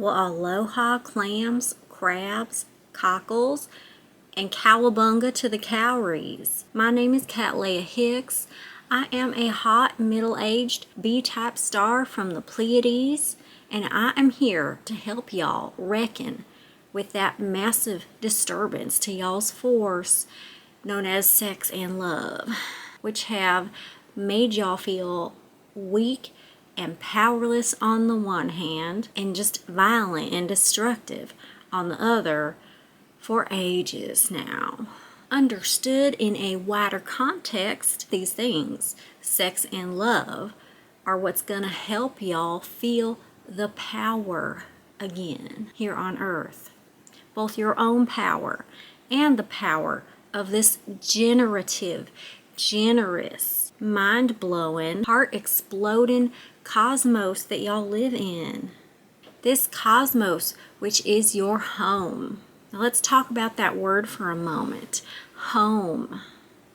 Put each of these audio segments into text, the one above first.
Well, aloha, clams, crabs, cockles, and cowabunga to the cowries. My name is Cattleya Hicks. I am a hot, middle-aged B-type star from the Pleiades, and I am here to help y'all reckon with that massive disturbance to y'all's force known as sex and love, which have made y'all feel weak and powerless on the one hand, and just violent and destructive on the other for ages now. Understood in a wider context, these things, sex and love, are what's gonna help y'all feel the power again here on Earth. Both your own power and the power of this generative, generous, mind-blowing, heart-exploding cosmos that y'all live in. This cosmos, which is your home. Now let's talk about that word for a moment. Home.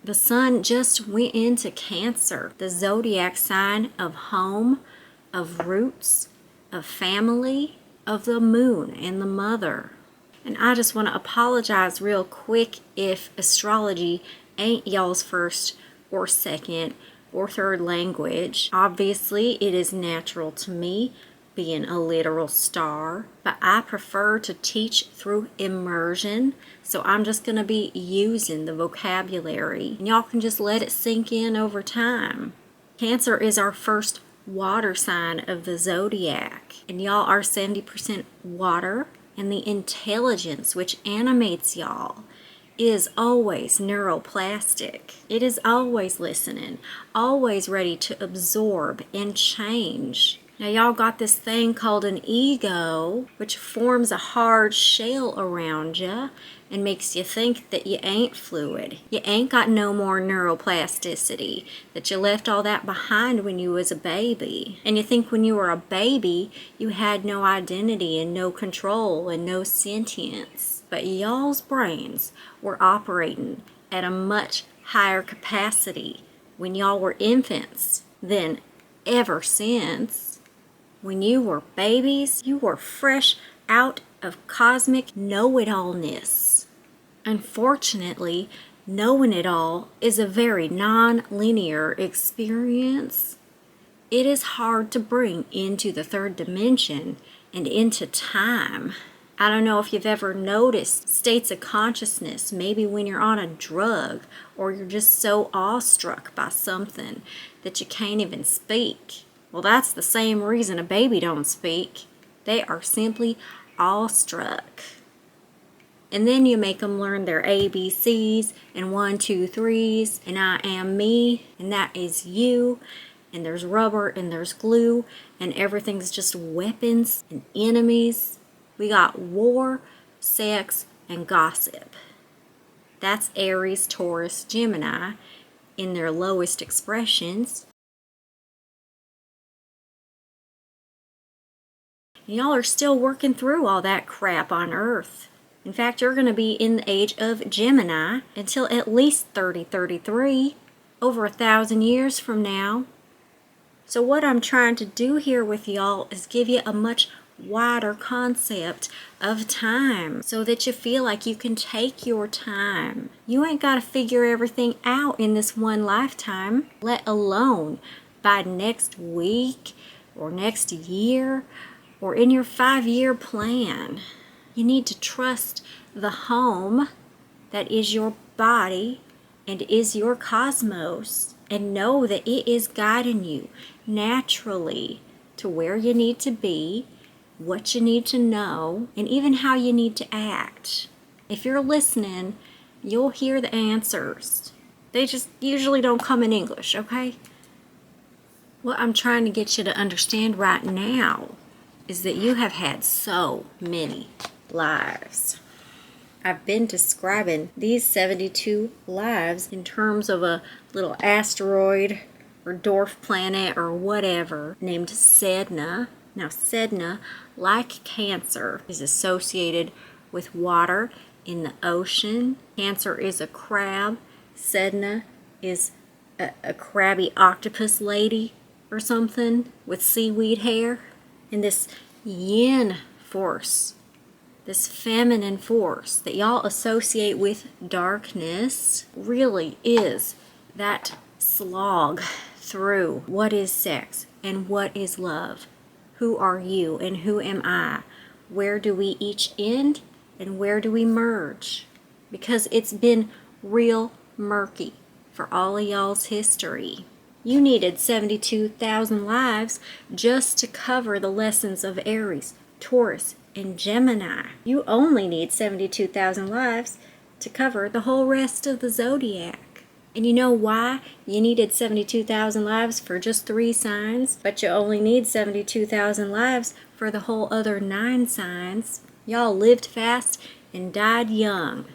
The sun just went into Cancer, the zodiac sign of home, of roots, of family, of the moon and the mother. And I just want to apologize real quick if astrology ain't y'all's first or second or third language. Obviously, it is natural to me, being a literal star, but I prefer to teach through immersion, so I'm just going to be using the vocabulary, and y'all can just let it sink in over time. Cancer is our first water sign of the zodiac, and y'all are 70% water, and the intelligence which animates y'all is always neuroplastic. It is always listening, always ready to absorb and change. Now y'all got this thing called an ego, which forms a hard shell around you and makes you think that you ain't fluid. You ain't got no more neuroplasticity, that you left all that behind when you was a baby. And you think when you were a baby, you had no identity and no control and no sentience. But y'all's brains were operating at a much higher capacity when y'all were infants than ever since. When you were babies, you were fresh out of cosmic know-it-allness. Unfortunately, knowing it all is a very non-linear experience. It is hard to bring into the third dimension and into time. I don't know if you've ever noticed states of consciousness, maybe when you're on a drug or you're just so awestruck by something that you can't even speak. Well, that's the same reason a baby don't speak. They are simply awestruck. And then you make them learn their ABCs and 1, 2, 3s, and I am me, and that is you, and there's rubber and there's glue, and everything's just weapons and enemies. We got war, sex, and gossip. That's Aries, Taurus, Gemini in their lowest expressions. Y'all are still working through all that crap on Earth. In fact, you're going to be in the age of Gemini until at least 3033, over 1,000 years from now. So what I'm trying to do here with y'all is give you a much wider concept of time so that you feel like you can take your time. You ain't got to figure everything out in this one lifetime, let alone by next week or next year or in your 5-year plan. You need to trust the home that is your body and is your cosmos, and know that it is guiding you naturally to where you need to be, what you need to know, and even how you need to act. If you're listening, you'll hear the answers. They just usually don't come in English, okay? What I'm trying to get you to understand right now is that you have had so many lives. I've been describing these 72 lives in terms of a little asteroid or dwarf planet or whatever named Sedna. Now Sedna, like Cancer, is associated with water in the ocean. Cancer is a crab. Sedna is a crabby octopus lady or something with seaweed hair. And this yin force, this feminine force that y'all associate with darkness, really is that slog through what is sex and what is love. Who are you and who am I? Where do we each end and where do we merge? Because it's been real murky for all of y'all's history. You needed 72,000 lives just to cover the lessons of Aries, Taurus, and Gemini. You only need 72,000 lives to cover the whole rest of the zodiac. And you know why you needed 72,000 lives for just 3 signs, but you only need 72,000 lives for the whole other 9 signs? Y'all lived fast and died young.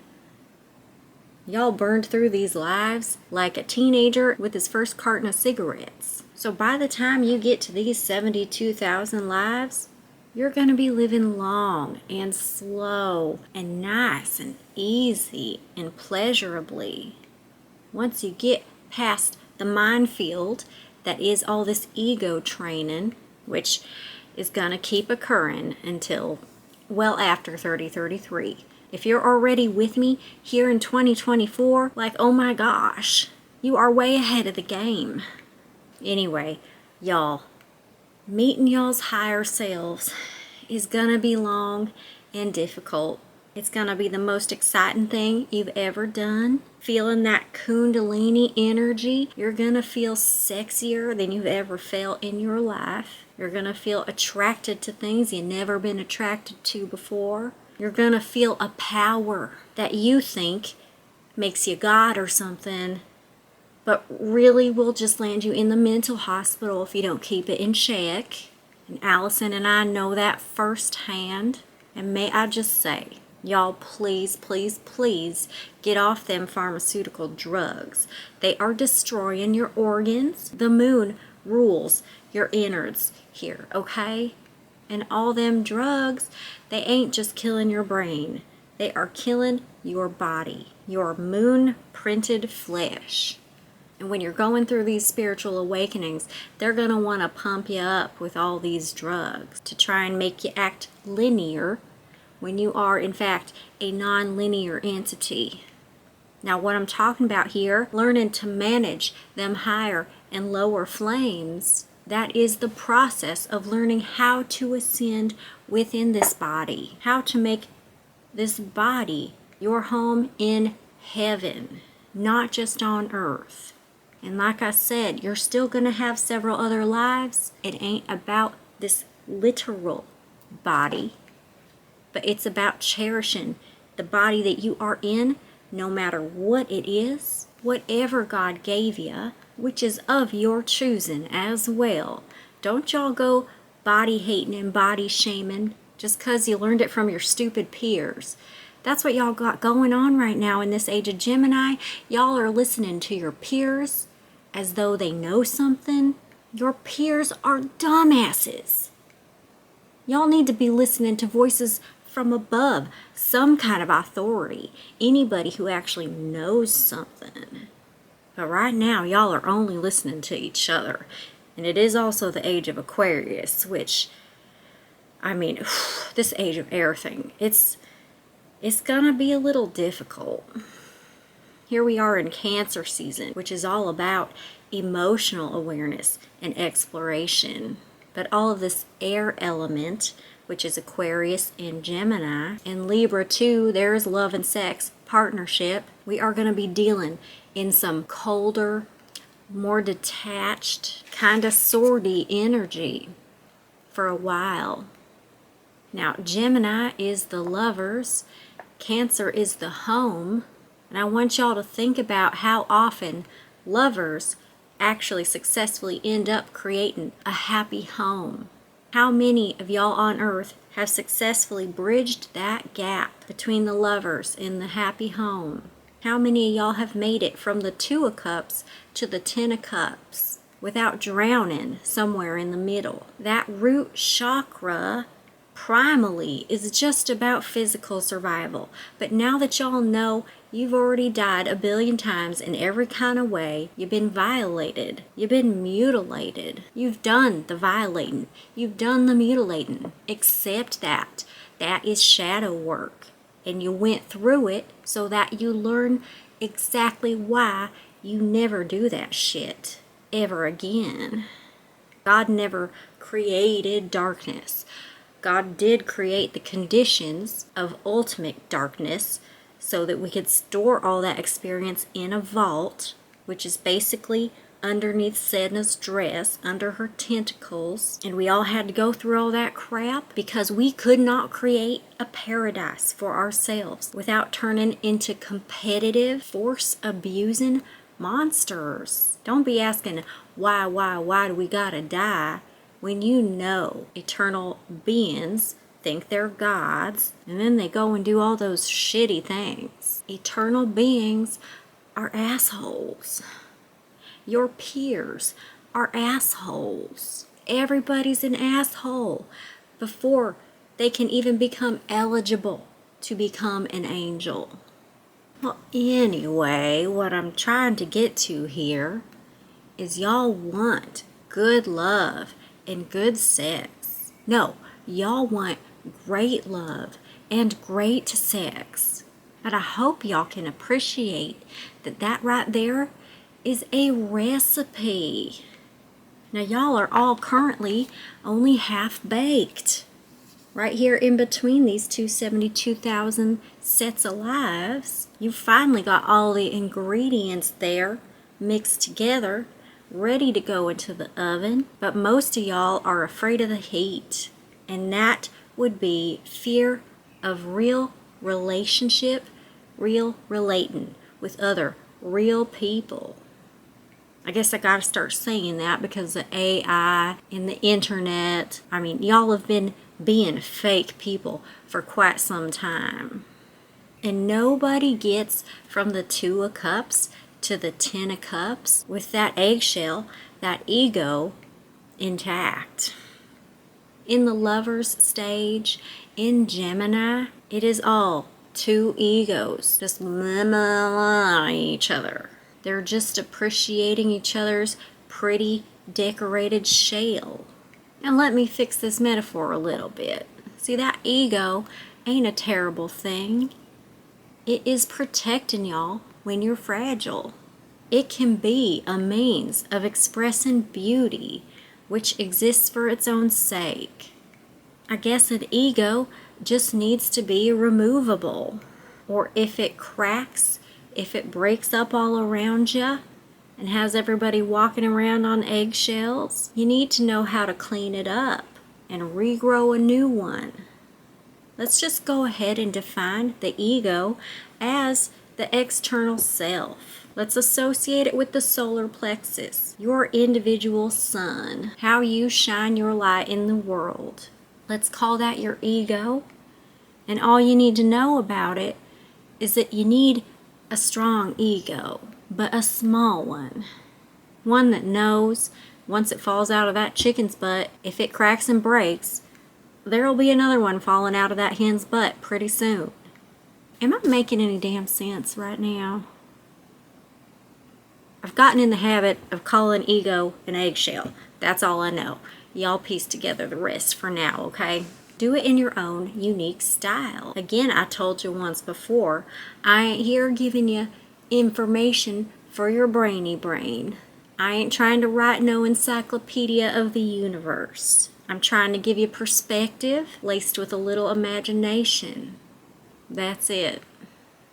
Y'all burned through these lives like a teenager with his first carton of cigarettes. So by the time you get to these 72,000 lives, you're going to be living long and slow and nice and easy and pleasurably. Once you get past the minefield that is all this ego training, which is going to keep occurring until well after 3033. If you're already with me here in 2024, like, oh my gosh, you are way ahead of the game. Anyway, y'all, meeting y'all's higher selves is gonna be long and difficult. It's gonna be the most exciting thing you've ever done. Feeling that Kundalini energy, you're gonna feel sexier than you've ever felt in your life. You're gonna feel attracted to things you've never been attracted to before. You're gonna feel a power that you think makes you God or something, but really will just land you in the mental hospital if you don't keep it in check. And Allison and I know that firsthand. And may I just say, y'all, please, please, please get off them pharmaceutical drugs. They are destroying your organs. The moon rules your innards here, okay? And all them drugs, they ain't just killing your brain. They are killing your body, your moon-printed flesh. And when you're going through these spiritual awakenings, they're going to want to pump you up with all these drugs to try and make you act linear when you are, in fact, a non-linear entity. Now, what I'm talking about here, learning to manage them higher and lower flames, that is the process of learning how to ascend within this body, how to make this body your home in heaven, not just on earth. And like I said, you're still going to have several other lives. It ain't about this literal body, but it's about cherishing the body that you are in, no matter what it is, whatever God gave you, which is of your choosing as well. Don't y'all go body hating and body shaming just because you learned it from your stupid peers. That's what y'all got going on right now in this age of Gemini. Y'all are listening to your peers as though they know something. Your peers are dumbasses. Y'all need to be listening to voices from above, some kind of authority, anybody who actually knows something. But right now, y'all are only listening to each other. And it is also the age of Aquarius, which, I mean, this age of air thing, it's gonna be a little difficult. Here we are in Cancer season, which is all about emotional awareness and exploration. But all of this air element, which is Aquarius and Gemini, and Libra too, there's love and sex, partnership. We are going to be dealing in some colder, more detached, kind of swordy energy for a while. Now, Gemini is the lovers, Cancer is the home, and I want y'all to think about how often lovers actually successfully end up creating a happy home. How many of y'all on earth have successfully bridged that gap between the lovers and the happy home? How many of y'all have made it from the 2 of Cups to the 10 of Cups without drowning somewhere in the middle? That root chakra primally is just about physical survival. But now that y'all know you've already died a billion times in every kind of way, you've been violated, you've been mutilated, you've done the violating, you've done the mutilating. Accept that. That is shadow work. And you went through it so that you learn exactly why you never do that shit ever again. God never created darkness. God did create the conditions of ultimate darkness so that we could store all that experience in a vault, which is basically underneath Sedna's dress, under her tentacles. And we all had to go through all that crap because we could not create a paradise for ourselves without turning into competitive, force-abusing monsters. Don't be asking, why do we gotta die? When you know eternal beings think they're gods, and then they go and do all those shitty things. Eternal beings are assholes. Your peers are assholes. Everybody's an asshole before they can even become eligible to become an angel. Well, anyway, what I'm trying to get to here is y'all want good love and good sex. No, y'all want great love and great sex. But I hope y'all can appreciate that that right there is a recipe. Now y'all are all currently only half baked. Right here in between these 272,000 sets of lives, you finally got all the ingredients there mixed together, ready to go into the oven. But most of y'all are afraid of the heat, and that would be fear of real relationship, real relating with other real people. I guess I gotta start saying that because the AI and the internet, I mean, y'all have been being fake people for quite some time. And nobody gets from the 2 of Cups to the 10 of Cups with that eggshell, that ego intact. In the Lovers stage, in Gemini, it is all 2 egos just each other. They're just appreciating each other's pretty decorated shell. And let me fix this metaphor a little bit. See, that ego ain't a terrible thing. It is protecting y'all when you're fragile. It can be a means of expressing beauty, which exists for its own sake. I guess an ego just needs to be removable. Or if it cracks, if it breaks up all around you and has everybody walking around on eggshells, you need to know how to clean it up and regrow a new one. Let's just go ahead and define the ego as the external self. Let's associate it with the solar plexus, your individual sun, how you shine your light in the world. Let's call that your ego. And all you need to know about it is that you need a strong ego, but a small one. One that knows once it falls out of that chicken's butt, if it cracks and breaks, there'll be another one falling out of that hen's butt pretty soon. Am I making any damn sense right now? I've gotten in the habit of calling ego an eggshell. That's all I know. Y'all piece together the rest for now, okay? Do it in your own unique style. Again, I told you once before, I ain't here giving you information for your brainy brain. I ain't trying to write no encyclopedia of the universe. I'm trying to give you perspective laced with a little imagination. That's it.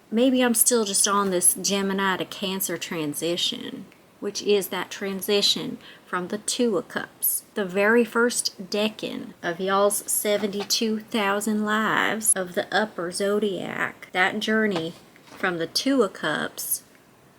Maybe I'm still just on this Gemini to Cancer transition, which is that transition from the 2 of Cups. The very first decan of y'all's 72,000 lives of the upper zodiac. That journey from the 2 of Cups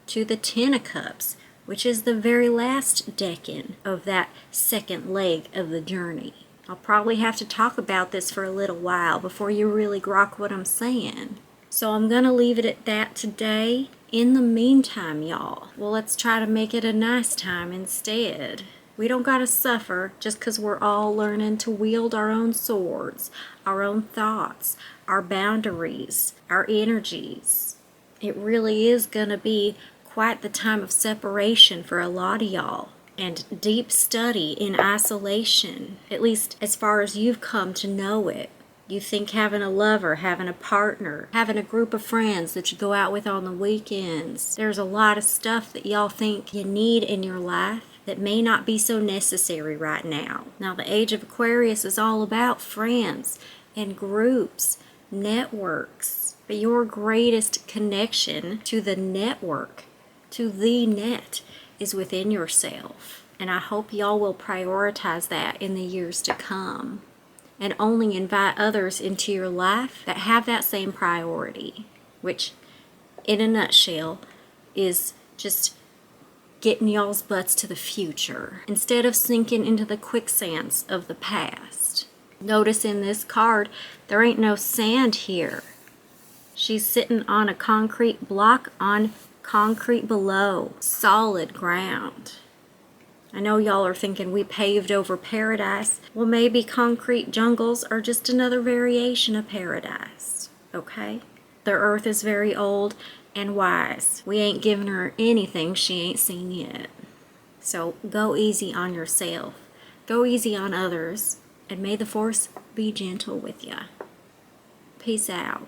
to the 10 of Cups, which is the very last decan of that second leg of the journey. I'll probably have to talk about this for a little while before you really grok what I'm saying. So I'm going to leave it at that today. In the meantime, y'all, well, let's try to make it a nice time instead. We don't gotta suffer just because we're all learning to wield our own swords, our own thoughts, our boundaries, our energies. It really is gonna be quite the time of separation for a lot of y'all, and deep study in isolation, at least as far as you've come to know it. You think having a lover, having a partner, having a group of friends that you go out with on the weekends, there's a lot of stuff that y'all think you need in your life that may not be so necessary right now. Now, the Age of Aquarius is all about friends and groups, networks. But your greatest connection to the network, to the net, is within yourself. And I hope y'all will prioritize that in the years to come, and only invite others into your life that have that same priority, which in a nutshell is just getting y'all's butts to the future instead of sinking into the quicksands of the past. Notice in this card, there ain't no sand here. She's sitting on a concrete block on concrete below, solid ground. I know y'all are thinking we paved over paradise. Well, maybe concrete jungles are just another variation of paradise, okay? The earth is very old and wise. We ain't giving her anything she ain't seen yet. So go easy on yourself. Go easy on others. And may the force be gentle with ya. Peace out.